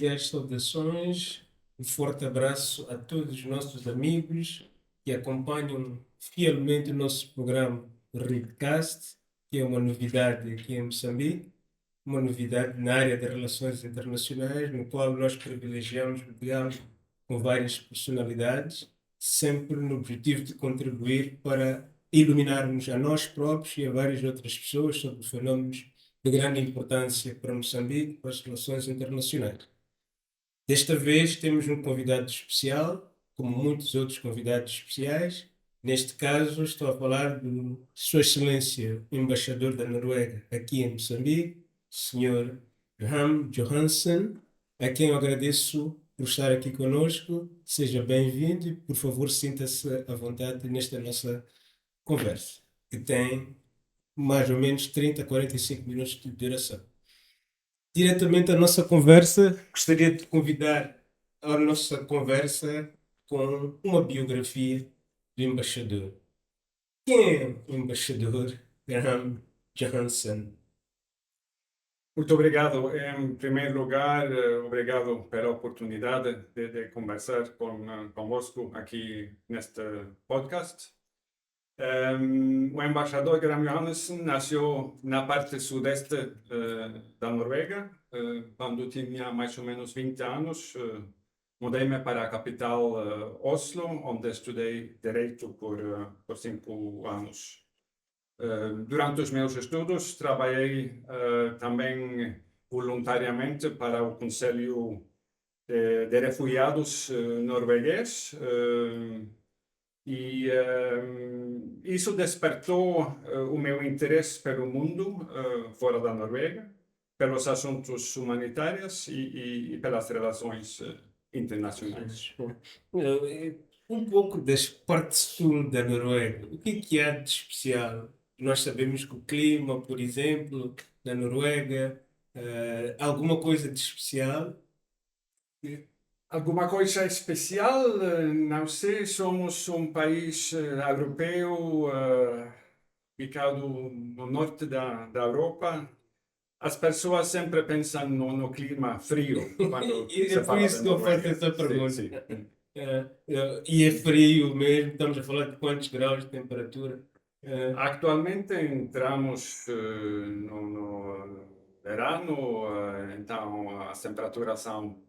cordiais saudações, um forte abraço a todos os nossos amigos que acompanham fielmente o nosso programa Redcast, que é uma novidade aqui em Moçambique, uma novidade na área de relações internacionais, no qual nós privilegiamos o diálogo com várias personalidades, sempre no objetivo de contribuir para iluminarmos a nós próprios e a várias outras pessoas sobre fenómenos de grande importância para Moçambique, para as relações internacionais. Desta vez temos um convidado especial, como muitos outros convidados especiais. Neste caso, estou a falar de Sua Excelência, o Embaixador da Noruega aqui em Moçambique, Sr. Graham Johansen, a quem eu agradeço por estar aqui conosco. Seja bem-vindo e, por favor, sinta-se à vontade nesta nossa conversa, que tem mais ou menos 30 a 45 minutos de duração. Diretamente à nossa conversa, gostaria de convidar a nossa conversa com uma biografia do embaixador. Quem é o embaixador Graham Johansen? Muito obrigado. Em primeiro lugar, obrigado pela oportunidade de conversar convosco aqui neste podcast. O embaixador Graham Johansen nasceu na parte sudeste da Noruega. Quando tinha mais ou menos 20 anos, mudei-me para a capital Oslo, onde estudei Direito por 5 anos. Durante os meus estudos, trabalhei também voluntariamente para o Conselho de Refugiados norueguês e isso despertou o meu interesse pelo mundo fora da Noruega, pelos assuntos humanitários e pelas relações internacionais. Um pouco da parte sul da Noruega. O que há de especial? Nós sabemos que o clima, por exemplo, na Noruega, alguma coisa de especial? Alguma coisa especial? Não sei, somos um país europeu ficado no norte da Europa. As pessoas sempre pensam no clima frio quando E é se por fala de isso que eu faço Noruega. essa Sim, pergunta. sim. E é frio mesmo, estamos a falar de quantos graus de temperatura? Actualmente entramos no verano, então as temperaturas são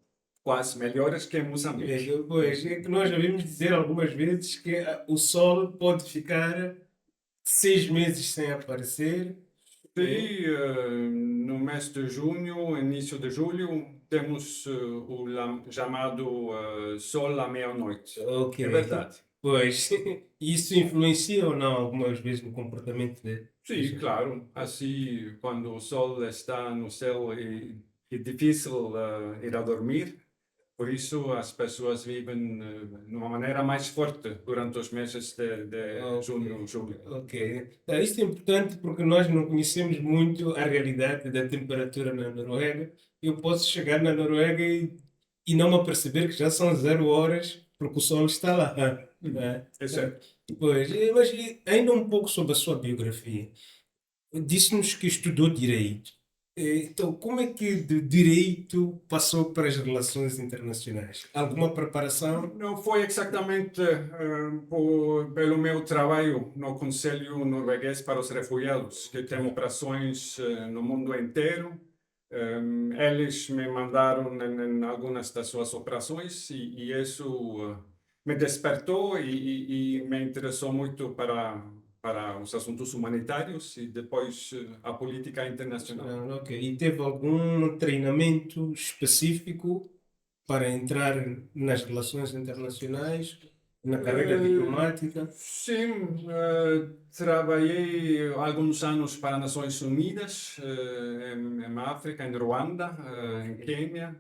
quase melhores que em Moçambique. Pois, é que nós já vimos dizer algumas vezes que o sol pode ficar 6 meses sem aparecer. Sim, no mês de junho, início de julho, temos o chamado sol à meia-noite. Ok. É verdade. Pois, isso influencia ou não algumas vezes no comportamento das Sim, pessoas? claro. Assim, quando o sol está no céu é difícil ir a dormir. Por isso, as pessoas vivem de uma maneira mais forte durante os meses de junho, julho. Ok. Isto é importante porque nós não conhecemos muito a realidade da temperatura na Noruega. Eu posso chegar na Noruega e não me aperceber que já são 0 horas porque o sol está lá. Né? É certo. Pois, mas ainda um pouco sobre a sua biografia. Disse-nos que estudou Direito. Então, como é que de Direito passou para as relações internacionais? Alguma preparação? Não foi exatamente pelo meu trabalho no Conselho Norueguês para os Refugiados, que tem operações no mundo inteiro. Eles me mandaram em algumas das suas operações e isso me despertou e me interessou muito para os assuntos humanitários e depois a política internacional. Ok. E teve algum treinamento específico para entrar nas relações internacionais, na carreira diplomática? Sim, trabalhei alguns anos para as Nações Unidas, em África, em Ruanda, em Quênia,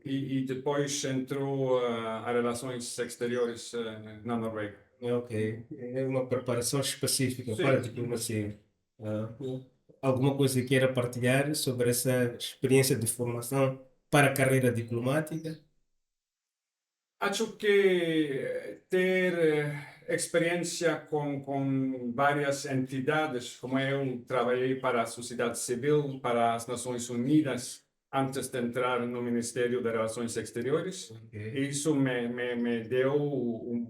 e depois entrou a Relações Exteriores na Noruega. Ok. É uma preparação específica Sim. para a diplomacia. Ah, alguma coisa que queira partilhar sobre essa experiência de formação para a carreira diplomática? Acho que ter experiência com várias entidades, como eu trabalhei para a sociedade civil, para as Nações Unidas, antes de entrar no Ministério das Relações Exteriores. Ok. Isso me deu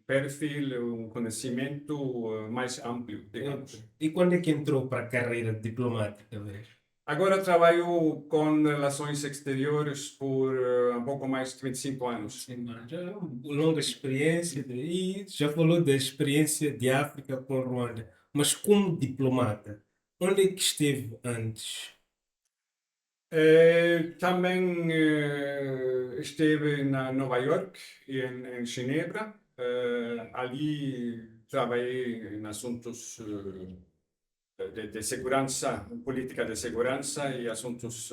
perfil, conhecimento mais amplo, digamos. E quando é que entrou para a carreira diplomática, mesmo? Agora trabalho com relações exteriores por um pouco mais de 25 anos. Sim, mano, já é uma longa experiência e já falou da experiência de África com Ruanda, mas como diplomata, onde é que esteve antes? Também esteve na Nova York e em Genebra. Ali trabalhei em assuntos de segurança, política de segurança e assuntos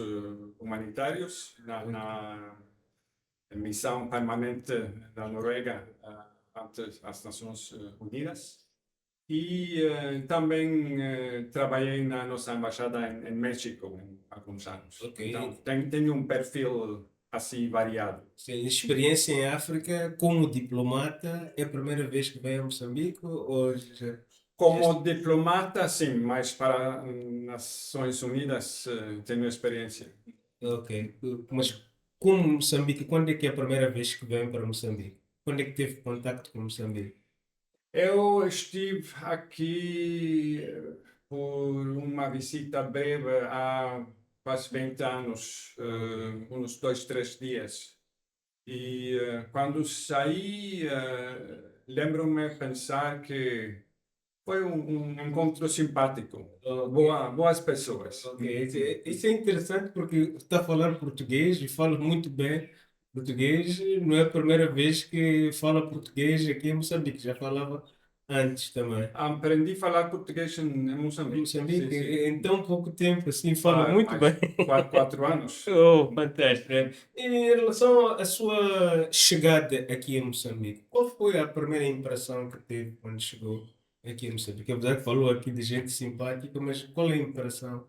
humanitários na missão permanente da Noruega ante as Nações Unidas. E também trabalhei na nossa embaixada em México há alguns anos. Ok. Então, tenho um perfil assim variado. Sim, experiência em África como diplomata, é a primeira vez que vem a Moçambique ou já... Como diplomata, sim, mas para Nações Unidas tenho experiência. Ok, mas como Moçambique, quando é que é a primeira vez que vem para Moçambique? Quando é que teve contacto com Moçambique? Eu estive aqui por uma visita breve há quase 20 anos, uns 2, 3 dias. E quando saí, lembro-me pensar que foi um encontro simpático. Boas pessoas. Ok, isso é interessante porque está a falar português e fala muito bem português. Não é a primeira vez que fala português aqui em Moçambique, já falava antes também. Aprendi a falar português em Em Moçambique. Sim, Moçambique, sim. em tão pouco tempo, assim, fala Há muito bem. mais 4 anos. Oh, fantástico, né? E em relação à sua chegada aqui em Moçambique, qual foi a primeira impressão que teve quando chegou aqui em Moçambique? Apesar que falou aqui de gente simpática, mas qual é a impressão?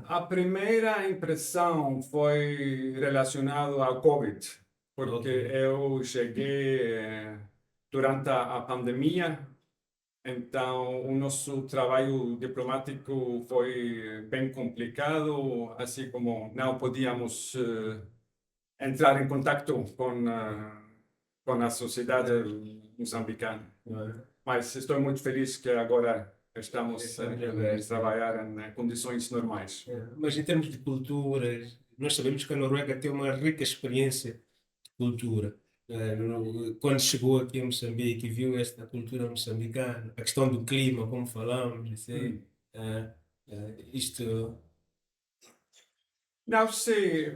A primeira impressão foi relacionada ao Covid, porque Ok. eu cheguei durante a pandemia, então o nosso trabalho diplomático foi bem complicado, assim como não podíamos entrar em contato com a sociedade moçambicana. Mas estou muito feliz que agora estamos a trabalhar em condições normais. Mas em termos de culturas, nós sabemos que a Noruega tem uma rica experiência de cultura. Quando chegou aqui a Moçambique e viu esta cultura moçambicana, a questão do clima, como falamos, assim, Hum. isto. Não sei,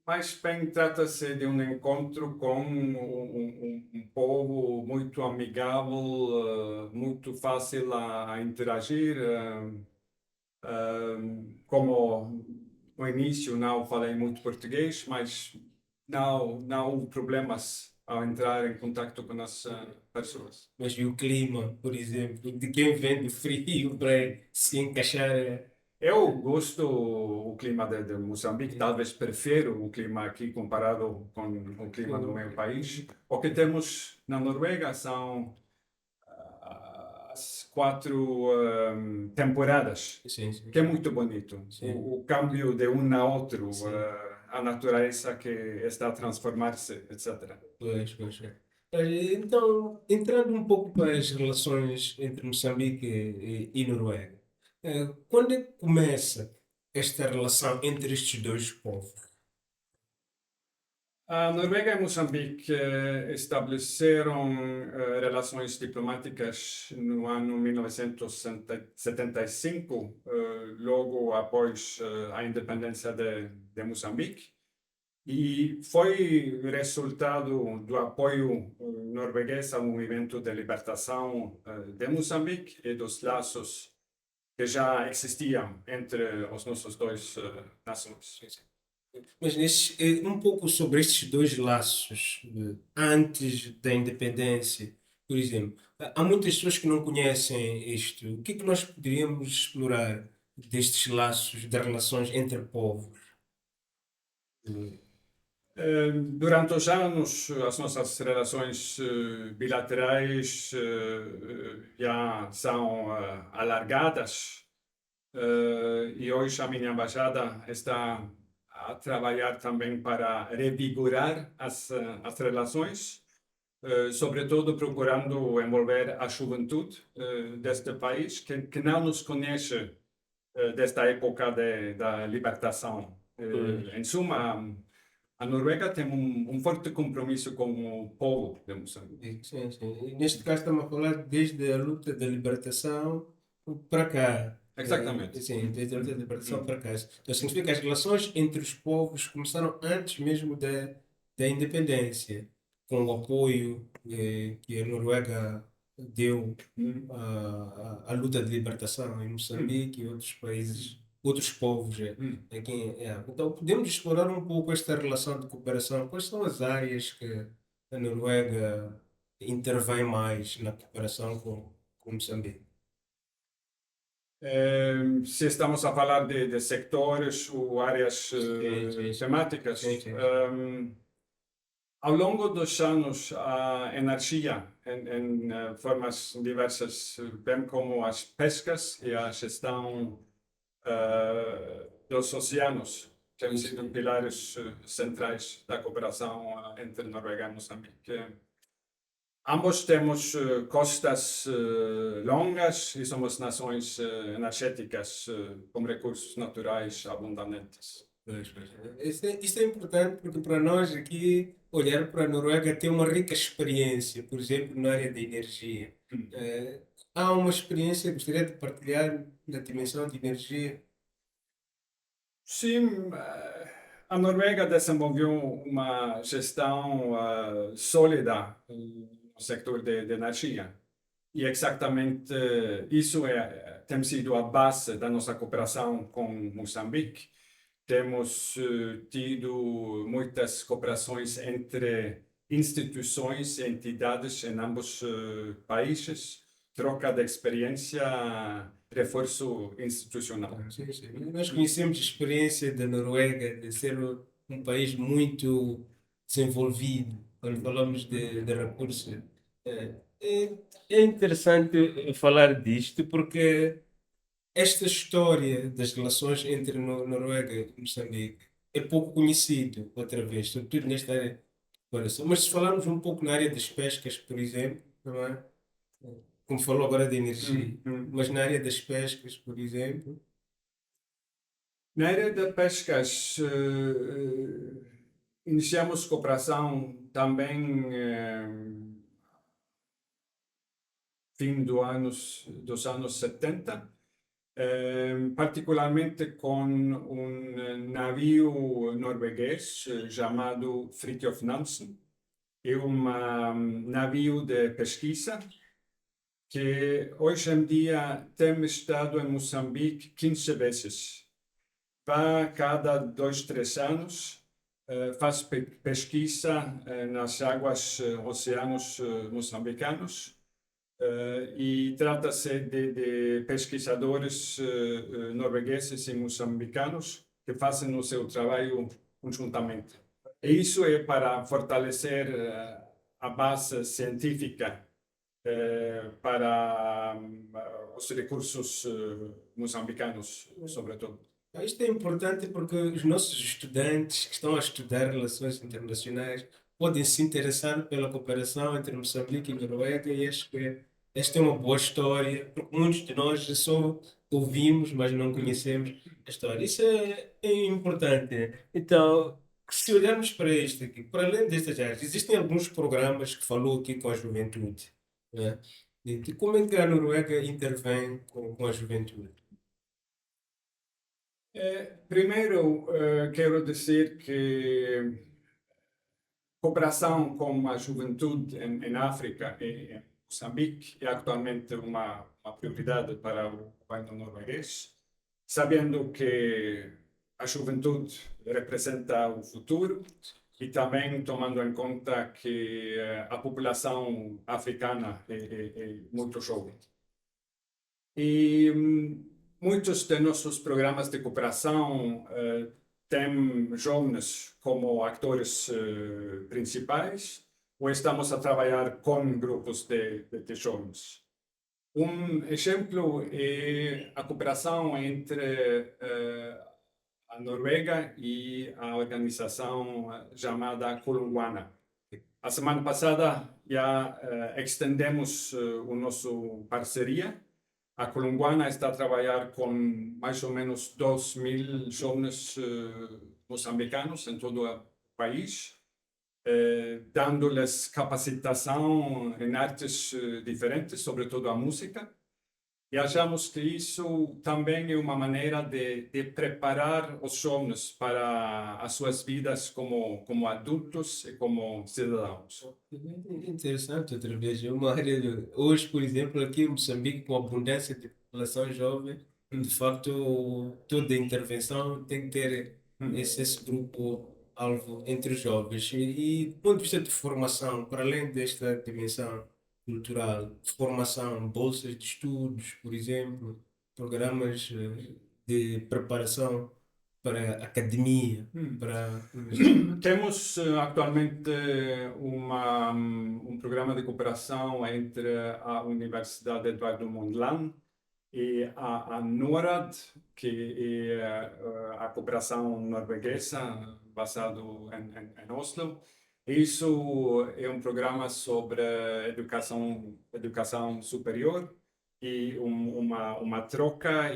mas bem trata-se de um encontro com um povo muito amigável, muito fácil a interagir. Como no início não falei muito português, mas não houve problemas ao entrar em contato com as pessoas. Mas e o clima, por exemplo, de quem vem do frio para se encaixar. Eu gosto do clima de Moçambique, talvez prefiro o clima aqui comparado com o clima do meu país. O que temos na Noruega são as 4 temporadas, Sim, sim. que é muito bonito. Sim. O câmbio de um a outro, Sim. a natureza que está a transformar-se, etc. Pois, pois. Então, entrando um pouco para as relações entre Moçambique e Noruega, quando é que começa esta relação entre estes dois povos? A Noruega e Moçambique estabeleceram relações diplomáticas no ano 1975, logo após a independência de Moçambique, e foi resultado do apoio norueguês ao movimento de libertação de Moçambique e dos laços que já existiam entre os nossos dois nações. Mas um pouco sobre estes dois laços, antes da independência, por exemplo, há muitas pessoas que não conhecem isto. O que é que nós poderíamos explorar destes laços, das relações entre povos? Durante os anos, as nossas relações bilaterais já são alargadas, e hoje a minha embaixada está a trabalhar também para revigorar as relações, sobretudo procurando envolver a juventude deste país, que não nos conhece desta época da libertação. Em suma, a Noruega tem forte compromisso com o povo de Moçambique. Sim, sim. E neste caso estamos a falar desde a luta da libertação para cá. Exatamente. Sim, desde a luta da libertação para cá. Então significa que as relações entre os povos começaram antes mesmo da independência, com o apoio que a Noruega deu à luta de libertação em Moçambique e outros países, outros povos. Aqui, Então podemos explorar um pouco esta relação de cooperação. Quais são as áreas que a Noruega intervém mais na cooperação com Moçambique? Se estamos a falar de sectores ou áreas temáticas, Sim, sim. ao longo dos anos, a energia em formas diversas, bem como as pescas e a gestão dos oceanos, têm sido pilares centrais da cooperação entre Noruega e Moçambique. Ambos temos costas longas e somos nações energéticas com recursos naturais abundantes. Pois. Isso é importante porque para nós aqui, olhar para a Noruega tem uma rica experiência, por exemplo, na área da energia. Há uma experiência, gostaria de partilhar na dimensão de energia. Sim, a Noruega desenvolveu uma gestão sólida no setor de energia. E exatamente isso tem sido a base da nossa cooperação com Moçambique. Temos tido muitas cooperações entre instituições e entidades em ambos países, troca de experiência, reforço institucional. Sim. Nós conhecemos a experiência da Noruega de ser um país muito desenvolvido, quando falamos de recursos. É, é interessante falar disto porque esta história das relações entre Noruega e Moçambique é pouco conhecido, outra vez, sobretudo nesta área de exploração. Mas se falarmos um pouco na área das pescas, por exemplo, não é? Como falou agora de energia, mas na área das pescas, por exemplo. Na área de pescas, iniciamos cooperação também fim dos anos 70, particularmente com navio norueguês chamado Fridtjof Nansen, e navio de pesquisa que hoje em dia tem estado em Moçambique 15 vezes. Vai cada 2, 3 anos, faz pesquisa nas águas oceanos moçambicanos, e trata-se de pesquisadores noruegueses e moçambicanos que fazem o seu trabalho conjuntamente. E isso é para fortalecer a base científica para os recursos moçambicanos, sobretudo. Isto é importante porque os nossos estudantes que estão a estudar relações internacionais podem se interessar pela cooperação entre Moçambique e Noruega e acho que esta é uma boa história, porque muitos de nós só ouvimos, mas não conhecemos a história. Isso é importante. Então, se olharmos para isto aqui, para além destas áreas, existem alguns programas que falou aqui com a juventude, né? De como é que a Noruega intervém com a juventude? Primeiro, quero dizer que cooperação com a juventude em África e em Moçambique é atualmente uma prioridade para o governo norueguês, sabendo que a juventude representa o futuro e também tomando em conta que a população africana é muito jovem. E muitos de nossos programas de cooperação têm jovens como atores principais, ou estamos a trabalhar com grupos de jovens. Exemplo é a cooperação entre a Noruega e a organização chamada Columbuana. A semana passada já estendemos o nosso parceria. A Columbuana está a trabalhar com mais ou menos 2.000 jovens moçambicanos em todo o país, dando-lhes capacitação em artes diferentes, sobretudo a música. E achamos que isso também é uma maneira de preparar os jovens para as suas vidas como adultos e como cidadãos. Interessante, outra vez. É uma área hoje, por exemplo, aqui em Moçambique, com a abundância de população jovem, de facto, toda intervenção tem que ter esse grupo alvo entre os jovens. E do ponto de vista de formação, para além desta dimensão cultural, formação, bolsas de estudos, por exemplo, programas de preparação para academia, para Temos atualmente um programa de cooperação entre a Universidade Eduardo Mondlane e a NORAD, que é a cooperação norueguesa basado em Oslo. Isso é um programa sobre educação superior e uma troca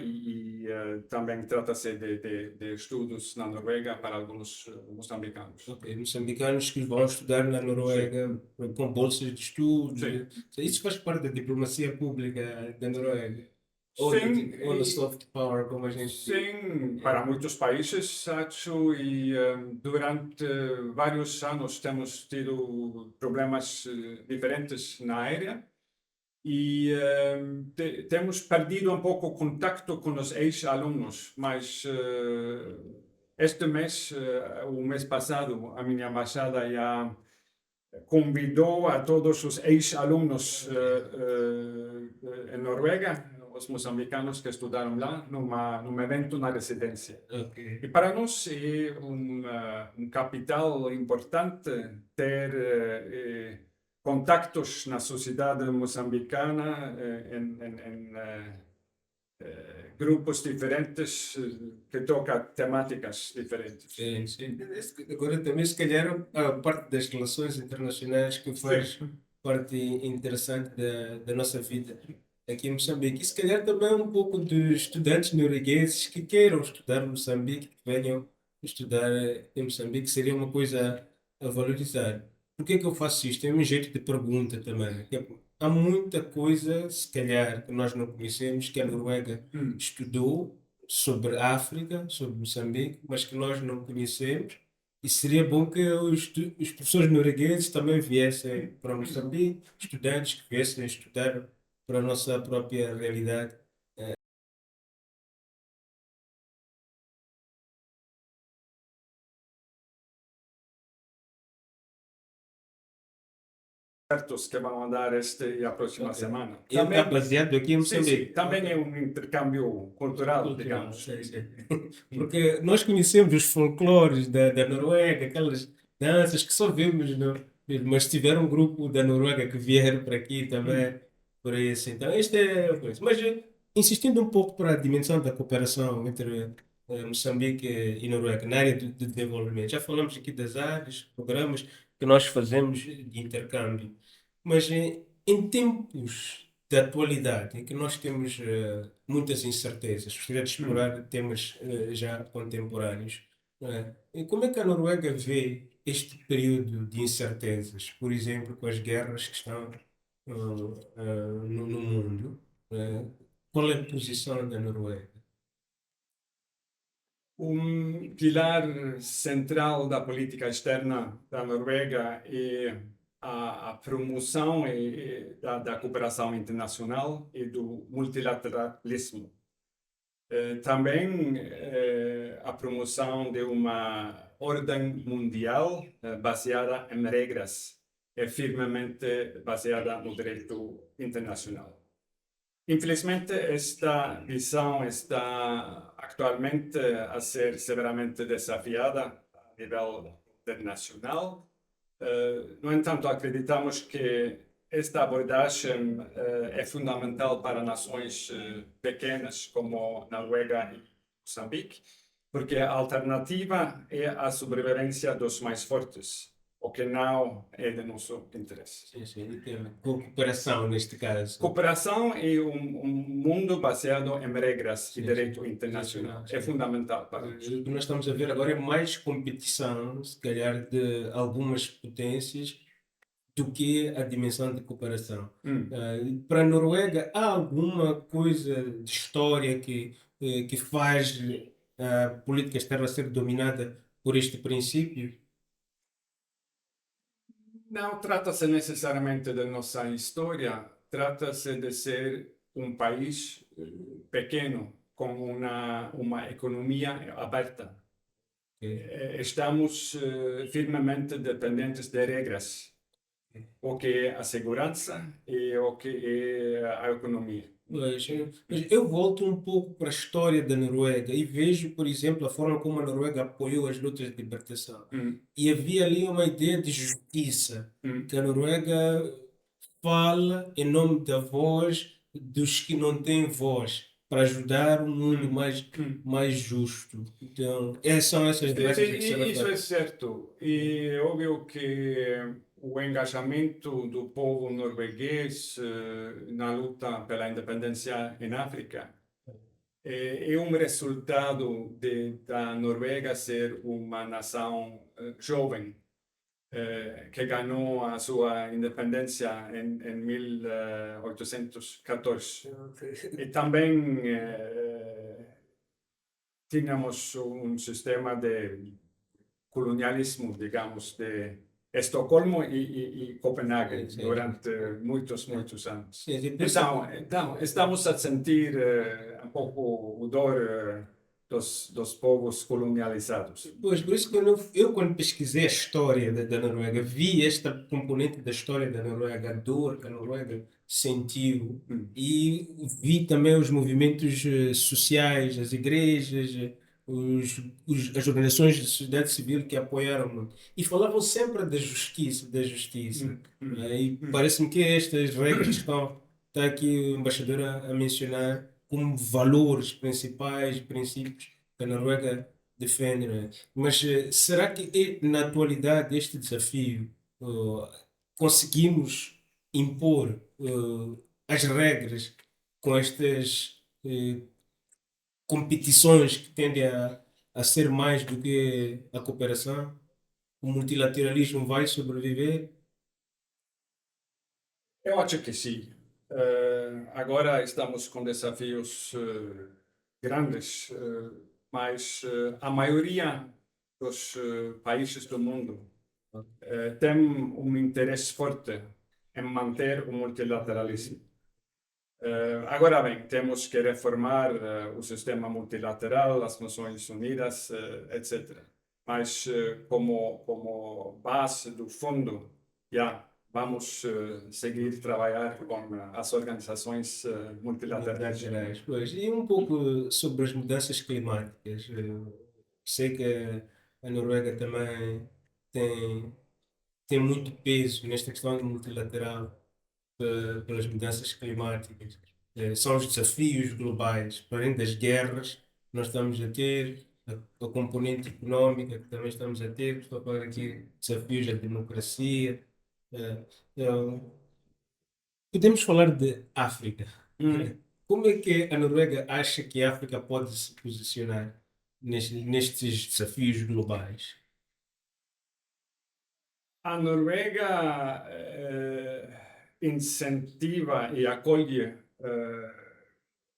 também trata-se de estudos na Noruega para alguns moçambicanos. ok, moçambicanos que vão estudar na Noruega com bolsas de estudo. Sim. Isso faz parte da diplomacia pública da Noruega. Sim, Ou da soft power, como a gente diz. sim, para muitos países, acho, e durante vários anos temos tido problemas diferentes na área e temos perdido um pouco o contacto com os ex-alunos, mas este mês, o mês passado, a minha embaixada já convidou a todos os ex-alunos em Noruega, os moçambicanos que estudaram lá, num evento na residência. Ok. E para nós é capital importante ter contactos na sociedade moçambicana em grupos diferentes que tocam temáticas diferentes. Sim, sim. Agora também, se calhar, a parte das relações internacionais que faz parte interessante da nossa vida aqui em Moçambique. E se calhar também um pouco de estudantes noruegueses que queiram estudar em Moçambique, que venham estudar em Moçambique, seria uma coisa a valorizar. Por que é que eu faço isto? É um jeito de pergunta também. Há muita coisa, se calhar, que nós não conhecemos, que a Noruega estudou sobre a África, sobre Moçambique, mas que nós não conhecemos. E seria bom que os professores noruegueses também viessem para Moçambique, estudantes que viessem estudar para a nossa própria realidade. Certos que vão andar esta e a próxima semana. Ele está baseado aqui em Sim, Moçambique. sim, também é um intercâmbio cultural, digamos. Sim, sim. Porque nós conhecemos os folclores da Noruega, aquelas danças que só vemos no filme, mas tiveram um grupo da Noruega que vieram para aqui também, por isso. Então, este é a coisa. Mas insistindo um pouco para a dimensão da cooperação entre Moçambique e Noruega, na área de desenvolvimento. Já falamos aqui das áreas, programas que nós fazemos de intercâmbio, mas em tempos da atualidade, em que nós temos muitas incertezas, gostaria de explorar temas já contemporâneos. Não é? E como é que a Noruega vê este período de incertezas, por exemplo, com as guerras que estão no mundo? Qual é a posição da Noruega? Um pilar central da política externa da Noruega é a promoção da cooperação internacional e do multilateralismo. Também a promoção de uma ordem mundial baseada em regras e firmemente baseada no direito internacional. Infelizmente, esta visão está atualmente a ser severamente desafiada a nível internacional. No entanto, acreditamos que esta abordagem é fundamental para nações pequenas como Noruega e Moçambique porque a alternativa é a sobrevivência dos mais fortes, o que não é de nosso interesse. Sim, sim, entendo. Cooperação, neste caso. Cooperação é um mundo baseado em regras e Sim, direito sim. internacional. Sim. É fundamental para nós. O que nós estamos a ver agora é mais competição, se calhar, de algumas potências do que a dimensão de cooperação. Hum. Para a Noruega, há alguma coisa de história que faz a política externa ser dominada por este princípio? Não trata-se necessariamente da nossa história, trata-se de ser um país pequeno, com uma economia aberta. Estamos firmemente dependentes de regras, o que é a segurança e o que é a economia. Mas eu volto um pouco para a história da Noruega e vejo, por exemplo, a forma como a Noruega apoiou as lutas de libertação. Hum, E havia ali uma ideia de justiça, hum, que a Noruega fala em nome da voz dos que não têm voz, para ajudar um mundo hum. mais justo. Então, são essas Sim, sim, regras a que se isso é refere. certo. E é óbvio que o engajamento do povo norueguês na luta pela independência em África é um resultado da Noruega ser uma nação jovem que ganhou a sua independência em 1814. E também tínhamos um sistema de colonialismo, digamos, de Estocolmo e Copenhague Sim, durante muitos anos. sim, sim, por isso Então, estamos a sentir um pouco o dor dos povos colonializados. Pois, por isso que eu quando pesquisei a história da Noruega, vi esta componente da história da Noruega, a dor que a Noruega sentiu, Hum. e vi também os movimentos sociais, as igrejas, as organizações de sociedade civil que apoiaram muito. E falavam sempre da justiça, da justiça. E Hum. parece-me que estas regras que está aqui o embaixador a mencionar como valores principais, princípios que a Noruega defende, não é? Mas será que na atualidade este desafio conseguimos impor as regras com estas competições que tendem a ser mais do que a cooperação? O multilateralismo vai sobreviver? Eu acho que sim. Agora estamos com desafios grandes, mas a maioria dos países do mundo tem um interesse forte em manter o multilateralismo. Agora bem, temos que reformar o sistema multilateral, as Nações Unidas, etc. Mas como base do fundo, já vamos seguir trabalhar com as organizações multilaterais. Multilaterais, pois. E um pouco sobre as mudanças climáticas. Sei que a Noruega também tem, tem muito peso nesta questão do multilateral pelas mudanças climáticas. São os desafios globais, para além das guerras que nós estamos a ter, a componente económica que também estamos a ter, estou a falar aqui desafios da democracia. eh, então, podemos falar de África. Hum. Como é que a Noruega acha que a África pode se posicionar nestes desafios globais? A Noruega incentiva e acolhe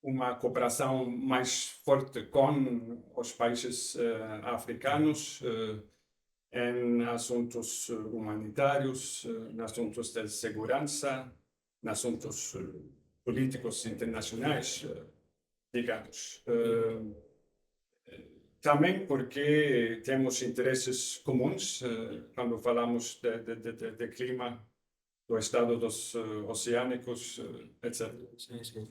uma cooperação mais forte com os países africanos em assuntos humanitários, em assuntos de segurança, em assuntos políticos internacionais, digamos. Também porque temos interesses comuns quando falamos de clima, do estado dos oceânicos, etc. Sim, sim.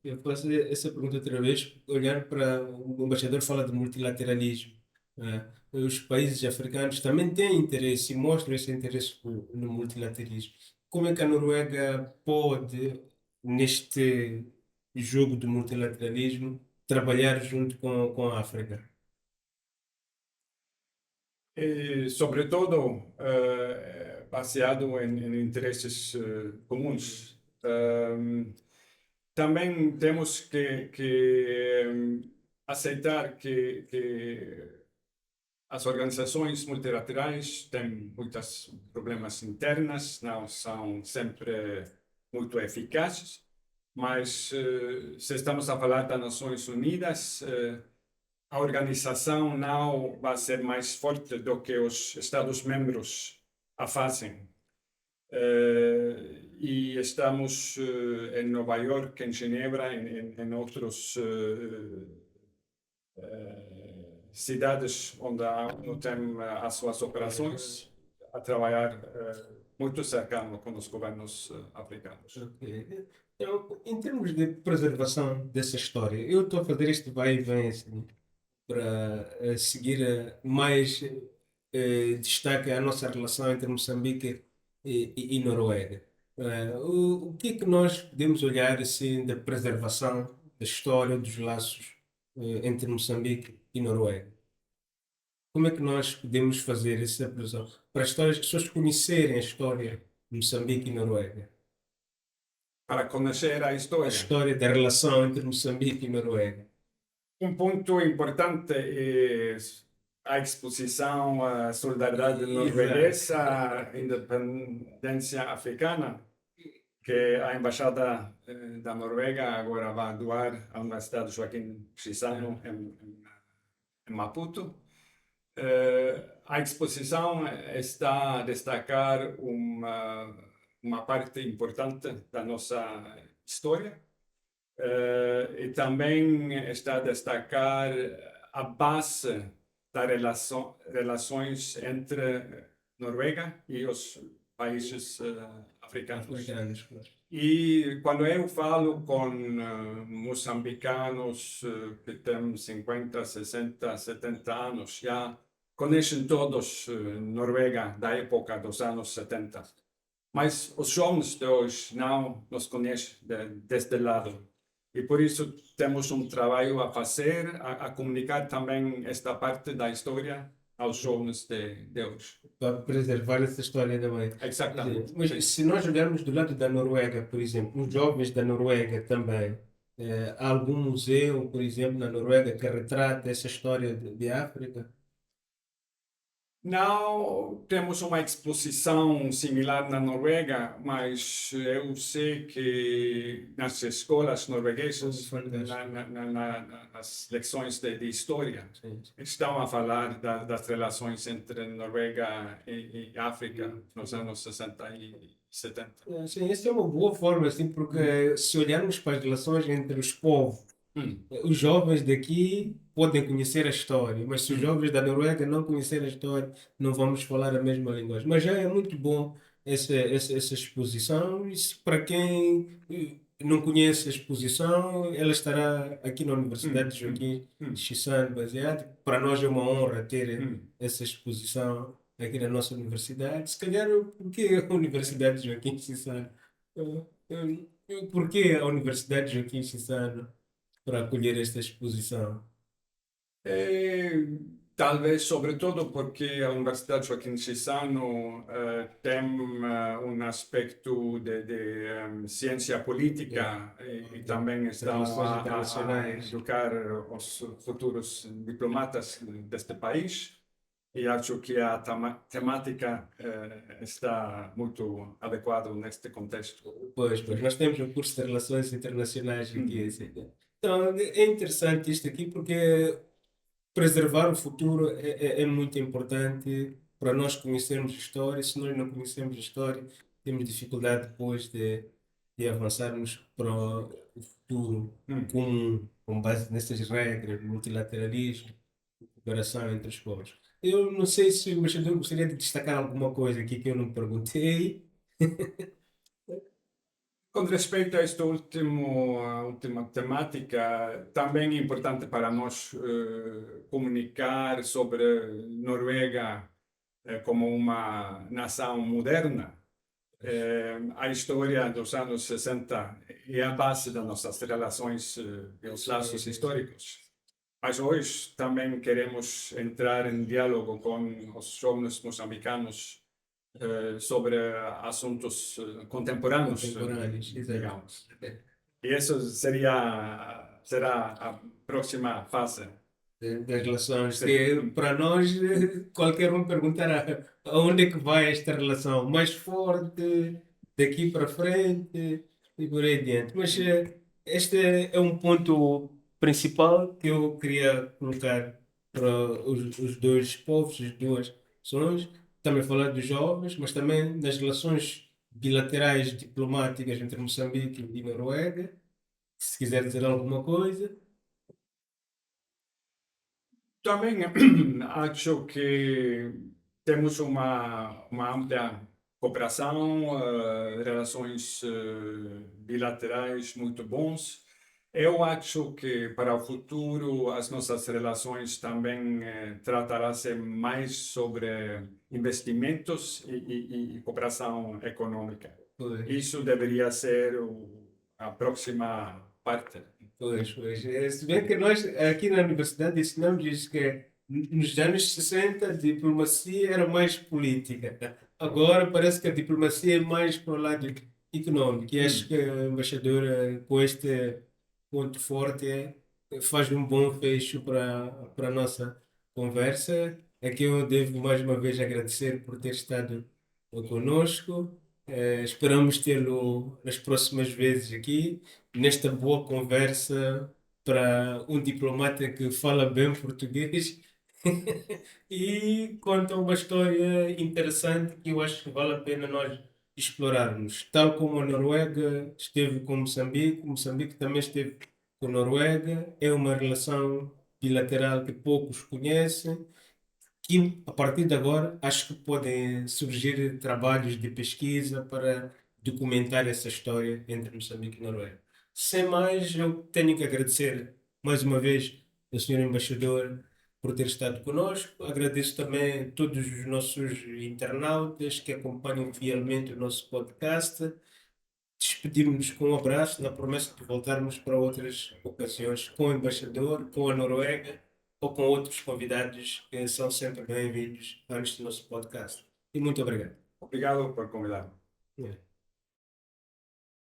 Eu faço essa pergunta outra vez, olhar para o embaixador fala de multilateralismo. Né? Os países africanos também têm interesse e mostram esse interesse no multilateralismo. Como é que a Noruega pode, neste jogo do multilateralismo, trabalhar junto com a África? E, sobretudo, baseado em interesses comuns. Também temos que aceitar que as organizações multilaterais têm muitos problemas internos, não são sempre muito eficazes, mas se estamos a falar das Nações Unidas, a organização não vai ser mais forte do que os Estados-membros a fazem. E estamos em Nova York, em Genebra, em outros cidades onde a ONU tem as suas operações, a trabalhar muito cercano com os governos africanos. Ok. Então, em termos de preservação dessa história, eu estou a fazer este vai e vem assim, para seguir mais destaque a nossa relação entre Moçambique e Noruega. O que é que nós podemos olhar assim da preservação da história dos laços entre Moçambique e Noruega? Como é que nós podemos fazer essa preservação para as pessoas conhecerem a história de Moçambique e Noruega? Para conhecer a A história, história da relação entre Moçambique e Noruega. ponto importante é a exposição à solidariedade Exato. norueguesa, à independência africana, que a Embaixada da Noruega agora vai doar à Universidade Joaquim Chissano em Maputo. A exposição está a destacar uma parte importante da nossa história e também está a destacar a base das relações entre Noruega e os países africanos. Africanos, claro. E quando eu falo com moçambicanos que têm 50, 60, 70 anos, já conhecem todos Noruega da época dos anos 70. Mas os jovens de hoje não nos conhecem deste lado. E por isso temos um trabalho a fazer, a comunicar também esta parte da história aos jovens de hoje. Para preservar essa história também. Exatamente. Mas se nós olharmos do lado da Noruega, por exemplo, os jovens da Noruega também, há algum museu, por exemplo, na Noruega que retrata essa história de África? Não temos uma exposição similar na Noruega, mas eu sei que nas escolas norueguesas, nas leções de história, Sim. estão a falar das relações entre Noruega e África nos anos 60 e 70. Sim, essa é uma boa forma, assim, porque se olharmos para as relações entre os povos, os jovens daqui podem conhecer a história, mas se os jovens da Noruega não conhecerem a história, não vamos falar a mesma linguagem. Mas já é muito bom essa exposição, e para quem não conhece a exposição, ela estará aqui na Universidade de Joaquim Chissano baseado. Para nós é uma honra ter essa exposição aqui na nossa universidade. Se calhar, porque a Universidade de Joaquim Chissano? Porquê a Universidade de Joaquim Chissano para acolher esta exposição? Talvez, sobretudo, porque a Universidade Joaquim Chissano tem um aspecto de ciência política e também estão Relações a internacionais. educar os futuros diplomatas deste país. E acho que a temática está muito adequada neste contexto. Pois, nós temos um curso de Relações Internacionais aqui. Assim, né? Então, é interessante isto aqui porque preservar o futuro é muito importante para nós conhecermos a história. Se nós não conhecemos a história, temos dificuldade depois de avançarmos para o futuro comum, com base nessas regras, multilateralismo, cooperação entre os povos. Eu não sei se o embaixador gostaria de destacar alguma coisa aqui que eu não perguntei. Com respeito a esta última temática, também é importante para nós comunicar sobre Noruega como uma nação moderna. A história dos anos 60 é a base das nossas relações e os laços históricos. Mas hoje também queremos entrar em diálogo com os jovens moçambicanos sobre assuntos contemporâneos, Contemporâneos, exato. digamos. E isso será a próxima fase. Das relações, Sim. que para nós qualquer um perguntará aonde é que vai esta relação mais forte, daqui para frente e por aí adiante. Mas este é um ponto principal que eu queria colocar para os dois povos, as duas nações. Também falar dos jovens, mas também das relações bilaterais diplomáticas entre Moçambique e Noruega. Se quiser dizer alguma coisa. Também acho que temos uma ampla cooperação, relações bilaterais muito bons. Eu acho que para o futuro as nossas relações também tratará-se mais sobre investimentos e cooperação econômica. Pois. Isso deveria ser a próxima parte. Pois. Se bem que nós aqui na universidade ensinamos isso que nos anos 60 a diplomacia era mais política. Agora parece que a diplomacia é mais para o lado econômico. E acho que a embaixadora, com este ponto forte, faz um bom fecho para a nossa conversa. Aqui eu devo mais uma vez agradecer por ter estado conosco. Esperamos tê-lo nas próximas vezes aqui nesta boa conversa para um diplomata que fala bem português e conta uma história interessante que eu acho que vale a pena nós explorarmos. Tal como a Noruega esteve com Moçambique, Moçambique também esteve com a Noruega, é uma relação bilateral que poucos conhecem que a partir de agora acho que podem surgir trabalhos de pesquisa para documentar essa história entre Moçambique e Noruega. Sem mais, eu tenho que agradecer mais uma vez ao Senhor Embaixador por ter estado conosco. Agradeço também a todos os nossos internautas que acompanham fielmente o nosso podcast. Despedimos-nos com um abraço, na promessa de voltarmos para outras ocasiões com o embaixador, com a Noruega ou com outros convidados que são sempre bem-vindos a este nosso podcast. E muito obrigado. Obrigado por convidar-me. É.